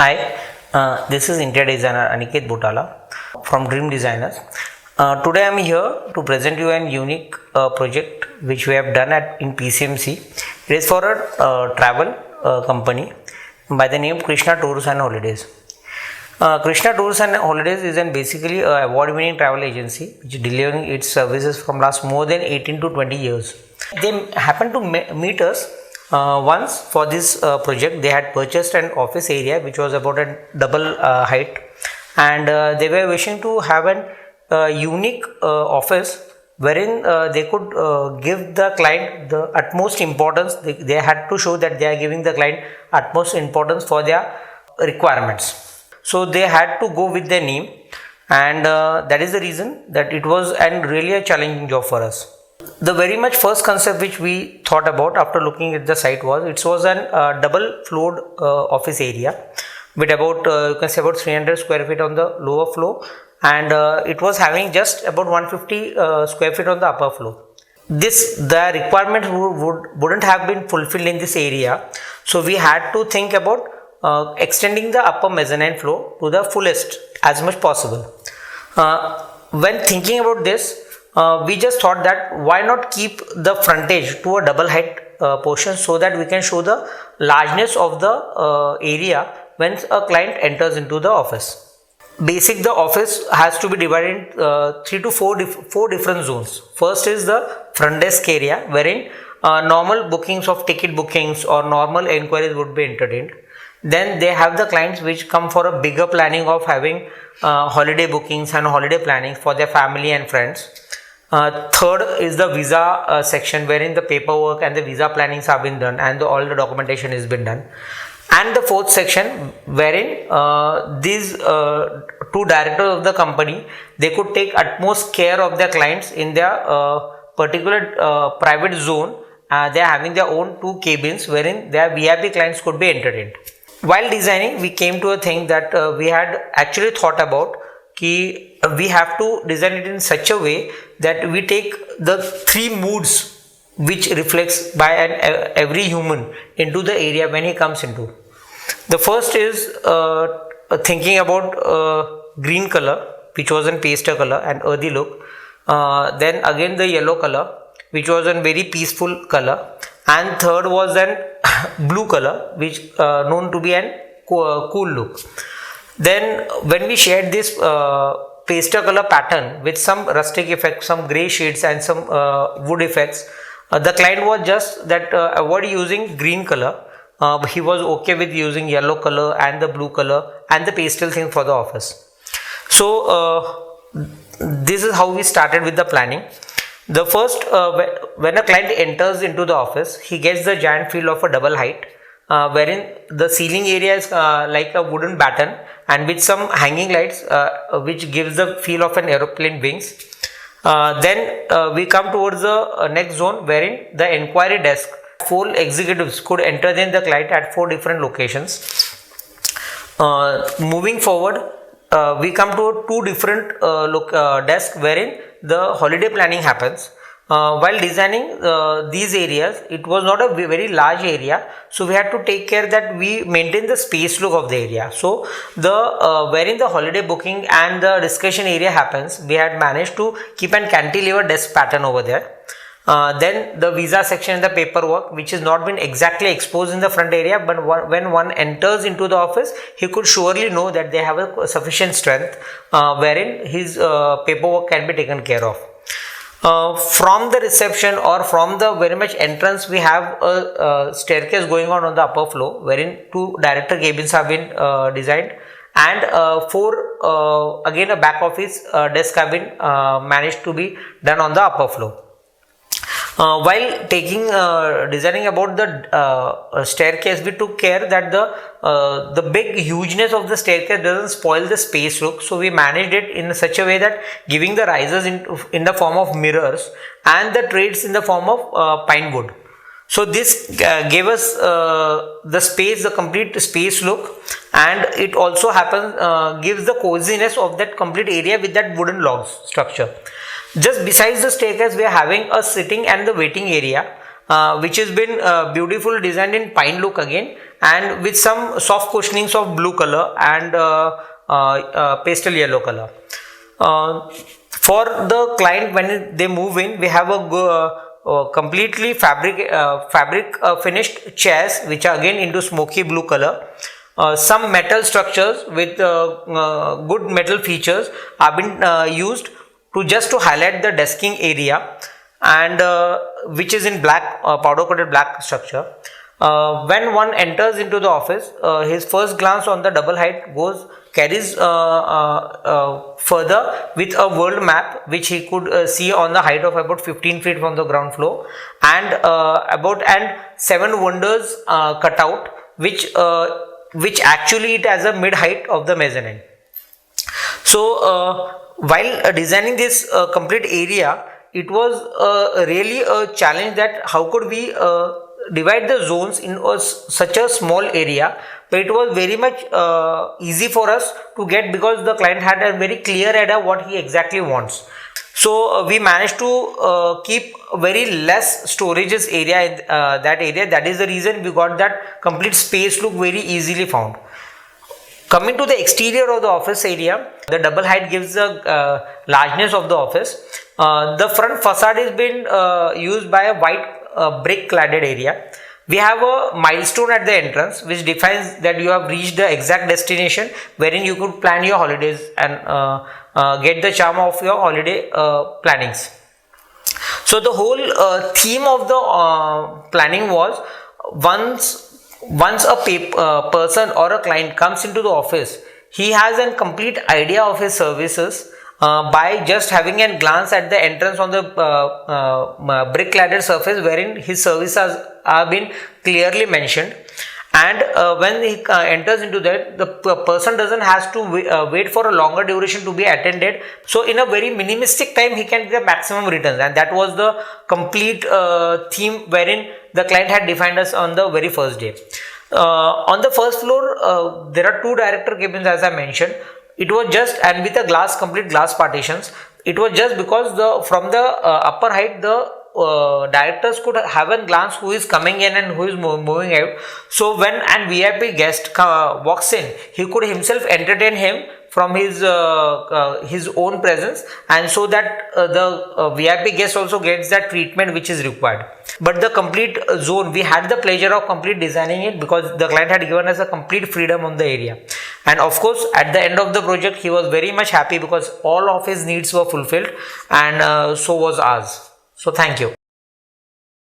Hi, this is interior designer Anniket Butalaa from Dream Designers. Today I am here to present you an unique project which we have done in PCMC. It is for a travel company by the name Krishnatours&holidays. Krishna Tours and Holidays is basically an award-winning travel agency which is delivering its services from last more than 18 to 20 years. They happened to meet us once for this project. They had purchased an office area which was about a double height, and they were wishing to have an unique office wherein they could give the client the utmost importance. They had to show that they are giving the client utmost importance for their requirements. So they had to go with their name, and that is the reason that it was really a challenging job for us. The very much first concept which we thought about after looking at the site was it was an double floored office area with about you can say about 300 square feet on the lower floor, and it was having just about 150 square feet on the upper floor. The requirement wouldn't have been fulfilled in this area, so we had to think about extending the upper mezzanine floor to the fullest as much possible. When thinking about this, we just thought that why not keep the frontage to a double height portion so that we can show the largeness of the area when a client enters into the office. The office has to be divided in 3 to 4 different zones. First is the front desk area wherein normal bookings of ticket bookings or normal enquiries would be entertained. Then they have the clients which come for a bigger planning of having holiday bookings and holiday planning for their family and friends. Third is the visa section wherein the paperwork and the visa plannings have been done and all the documentation has been done. And the fourth section wherein these two directors of the company, they could take utmost care of their clients in their particular private zone. They are having their own 2 cabins wherein their VIP clients could be entertained. While designing, we came to a thing that we had actually thought about we have to design it in such a way that we take the 3 moods which reflects by every human into the area when he comes into. The first is thinking about green color, which was in pastel color and earthy look. Then again the yellow color, which was a very peaceful color, and third was an blue color, which known to be an cool look. Then when we shared this pastel color pattern with some rustic effects, some grey shades and some wood effects, the client was just that avoid using green color. He was okay with using yellow color and the blue color and the pastel thing for the office. So this is how we started with the planning. The first, when a client enters into the office, he gets the giant feel of a double height, wherein the ceiling area is like a wooden batten and with some hanging lights, which gives the feel of an aeroplane wings. Then we come towards the next zone wherein the enquiry desk, 4 executives could enter in the client at 4 different locations. Moving forward, we come to 2 different desks wherein the holiday planning happens. While designing these areas, it was not a very large area, so we had to take care that we maintain the space look of the area. So the wherein the holiday booking and the discussion area happens, we had managed to keep an cantilever desk pattern over there. Then the visa section and the paperwork, which has not been exactly exposed in the front area, but when one enters into the office, he could surely know that they have a sufficient strength wherein his paperwork can be taken care of. From the reception or from the very much entrance, we have a staircase going on the upper floor wherein 2 director cabins have been designed, and 4 again a back office desk have been managed to be done on the upper floor. While designing about the staircase, we took care that the big hugeness of the staircase doesn't spoil the space look. So we managed it in such a way that giving the risers in the form of mirrors and the treads in the form of pine wood. So this gave us the complete space look, and it also gives the coziness of that complete area with that wooden logs structure. Just besides the staircase, we are having a sitting and the waiting area, which has been beautifully designed in pine look again, and with some soft cushionings of blue color and pastel yellow color. For the client, when they move in, we have a completely fabric finished chairs which are again into smoky blue color. Some metal structures with good metal features have been used to highlight the desking area, and which is in black, powder coated black structure. When one enters into the office, his first glance on the double height carries further with a world map which he could see on the height of about 15 feet from the ground floor, and and 7 wonders cutout which actually it has a mid height of the mezzanine. So while designing this complete area, it was really a challenge that how could we divide the zones in such a small area, but it was very much easy for us to get because the client had a very clear idea what he exactly wants. So we managed to keep very less storages area in that area. That is the reason we got that complete space look very easily found. Coming to the exterior of the office area, the double height gives the largeness of the office. The front facade has been used by a white brick cladded area. We have a milestone at the entrance which defines that you have reached the exact destination wherein you could plan your holidays and get the charm of your holiday plannings. So the whole theme of the planning was once a person or a client comes into the office, he has a complete idea of his services by just having a glance at the entrance on the brick ladder surface wherein his services have been clearly mentioned. And when he enters into that, the person doesn't has to wait for a longer duration to be attended. So in a very minimalistic time, he can get maximum returns, and that was the complete theme wherein the client had defined us on the very first day. On the first floor, there are 2 director cabins as I mentioned. It was just, and with a complete glass partitions. It was just because from the upper height, the directors could have a glance who is coming in and who is moving out. So when an VIP guest walks in, he could himself entertain him from his own presence, and so that the VIP guest also gets that treatment which is required. But the complete zone, we had the pleasure of complete designing it because the client had given us a complete freedom on the area. And of course, at the end of the project, he was very much happy because all of his needs were fulfilled, and so was ours. So thank you.